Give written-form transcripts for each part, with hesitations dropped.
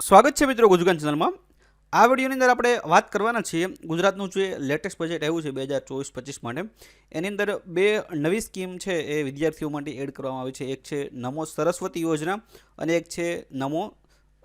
સ્વાગત છે મિત્રો ગુજરાત ચેનલમાં। આ વિડીયોની અંદર આપણે વાત કરવાના છીએ ગુજરાતનું જે લેટેસ્ટ બજેટ આવ્યું છે 2024-25 માટે। એની અંદર બે નવી સ્કીમ છે એ વિદ્યાર્થીઓ માટે એડ કરવામાં આવી છે। એક છે નમો સરસ્વતી યોજના અને એક છે નમો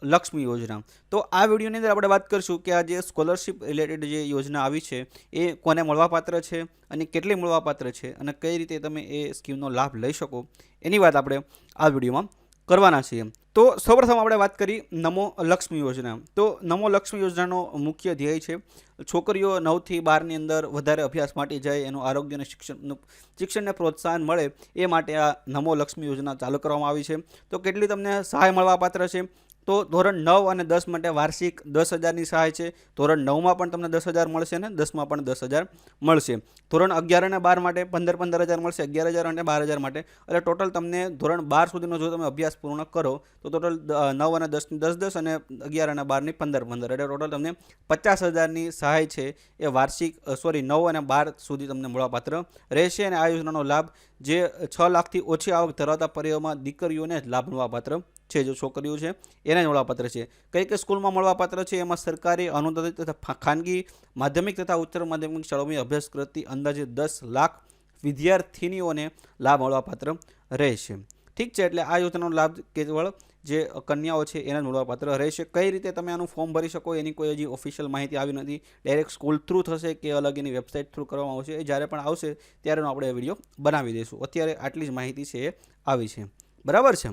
લક્ષ્મી યોજના। તો આ વિડીયોની અંદર આપણે વાત કરીશું કે આ જે સ્કોલરશિપ રિલેટેડ જે યોજના આવી છે એ કોને મળવાપાત્ર છે અને કેટલી મળવાપાત્ર છે અને કઈ રીતે તમે એ સ્કીમનો લાભ લઈ શકો એની વાત આપણે આ વિડીયોમાં કરવાના છીએ। તો સૌપ્રથમ આપણે વાત કરી નમો લક્ષ્મી યોજના। તો નમો લક્ષ્મી યોજનાનો મુખ્ય ધ્યેય છે છોકરીઓ 9 થી 12ની અંદર વધારે અભ્યાસ માટે જાય, એનું આરોગ્ય અને શિક્ષણને પ્રોત્સાહન મળે એ માટે આ નમો લક્ષ્મી યોજના ચાલુ કરવામાં આવી છે। તો કેટલી તમને સહાય મળવાપાત્ર છે? તો ધોરણ 9 અને 10 માટે વાર્ષિક 10,000ની સહાય છે। ધોરણ 9માં પણ તમને 10,000 મળશે અને 10માં પણ 10,000 મળશે। ધોરણ 11 અને 12 માટે 15,000 મળશે, 11,000 અને 12,000 માટે। એટલે ટોટલ તમને ધોરણ 12 સુધીનો જો તમે અભ્યાસ પૂર્ણ કરો તો ટોટલ 9 અને 10 10 અને 11 અને 12ની 15 એટલે ટોટલ તમને 50,000ની સહાય છે એ વાર્ષિક 9 અને 12 સુધી તમને મળવાપાત્ર રહેશે। અને આ યોજનાનો લાભ જે 6 લાખથી ઓછી આવક ધરાવતા પરિવારમાં દીકરીઓને જ લાભ મળવાપાત્ર છે। જો છોકરીઓ છે એને જ મળવાપાત્ર છે। કઈ કઈ સ્કૂલમાં મળવાપાત્ર છે એમાં સરકારી, અનુદાનિત તથા ખાનગી માધ્યમિક તથા ઉચ્ચ માધ્યમિક શાળાઓમાં અભ્યાસ કરતી અંદાજે 10 લાખ વિદ્યાર્થીનીઓને લાભ મળવાપાત્ર રહેશે। ઠીક છે, એટલે આ યોજનાનો લાભ કેવળ જે કન્યાઓ છે એને જ મળવાપાત્ર રહેશે। કઈ રીતે તમે આનું ફોર્મ ભરી શકો એની કોઈ હજી ઓફિશિયલ માહિતી આવી નથી। ડાયરેક્ટ સ્કૂલ થ્રુ થશે કે અલગ એની વેબસાઇટ થ્રુ કરવામાં આવશે, એ જ્યારે પણ આવશે ત્યારે આપણે વિડીયો બનાવી દઈશું। અત્યારે આટલી જ માહિતી છે એ આવી છે, બરાબર છે।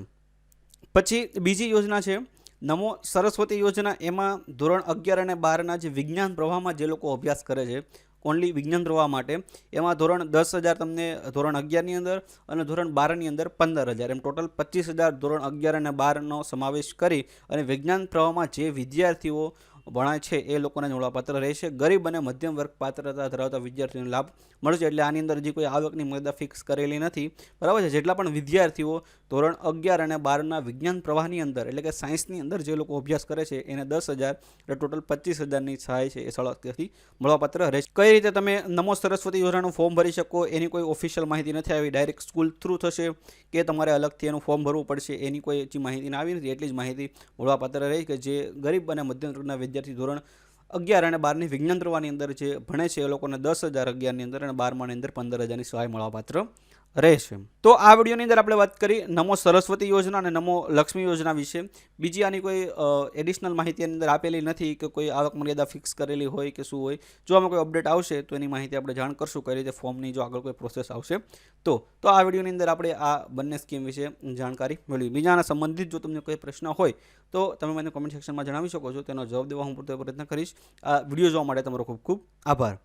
પછી બીજી યોજના છે નમો સરસ્વતી યોજના। એમાં ધોરણ 11 અને 12ના જે વિજ્ઞાન પ્રવાહમાં જે લોકો અભ્યાસ કરે છે ઓનલી વિજ્ઞાન પ્રવાહ માટે, એમાં ધોરણ 10,000 તમને ધોરણ 11ની અંદર અને ધોરણ 12ની અંદર 15,000 એમ ટોટલ 25,000 ધોરણ 11 અને 12નો સમાવેશ કરી અને વિજ્ઞાન પ્રવાહમાં જે વિદ્યાર્થીઓ ભણાય છે એ લોકોને મળવાપાત્ર રહેશે। ગરીબ અને મધ્યમ વર્ગ પાત્રતા ધરાવતા વિદ્યાર્થીઓને લાભ મળશે। એટલે આની અંદર જે કોઈ આવકની મર્યાદા ફિક્સ કરેલી નથી, બરાબર છે। જેટલા પણ વિદ્યાર્થીઓ ધોરણ 11 અને 12ના વિજ્ઞાન પ્રવાહની અંદર એટલે કે સાયન્સની અંદર જે લોકો અભ્યાસ કરે છે એને 10,000 એટલે ટોટલ 25,000ની સહાય છે એ સરળતાથી મળવાપાત્ર રહેશે। કઈ રીતે તમે નમો સરસ્વતી યોજનાનું ફોર્મ ભરી શકો એની કોઈ ઓફિશિયલ માહિતી નથી આવી। ડાયરેક્ટ સ્કૂલ થ્રુ થશે કે તમારે અલગથી એનું ફોર્મ ભરવું પડશે એની કોઈ હજી માહિતી આવી નથી। એટલી જ માહિતી મળવાપાત્ર રહી કે જે ગરીબ અને મધ્યમ વર્ગના વિદ્યાર્થી ધોરણ 11 અને 12ની વિજ્ઞાન પ્રવાહની અંદર જે ભણે છે એ લોકોને 10,000 11ની અંદર અને 12માની અંદર 15,000ની સહાય મળવાપાત્ર રહેશે। તો આ વિડીયોની અંદર આપણે વાત કરી નમો સરસ્વતી યોજના અને નમો લક્ષ્મી યોજના વિશે। બીજી આની કોઈ એડિશનલ માહિતી એની અંદર આપેલી નથી કે કોઈ આવક મર્યાદા ફિક્સ કરેલી હોય કે શું હોય। જો આમાં કોઈ અપડેટ આવશે તો એની માહિતી આપણે જાણ કરશું કઈ રીતે ફોર્મની જો આગળ કોઈ પ્રોસેસ આવશે તો આ વિડીયોની અંદર આપણે આ બંને સ્કીમ વિશે જાણકારી મેળવી। બીજાના સંબંધિત જો તમને કોઈ પ્રશ્ન હોય તો તમે મને કોમેન્ટ સેક્શનમાં જણાવી શકો છો, તેનો જવાબ દેવા હું પૂરતો પ્રયત્ન કરીશ। આ વિડીયો જોવા માટે તમારો ખૂબ ખૂબ આભાર।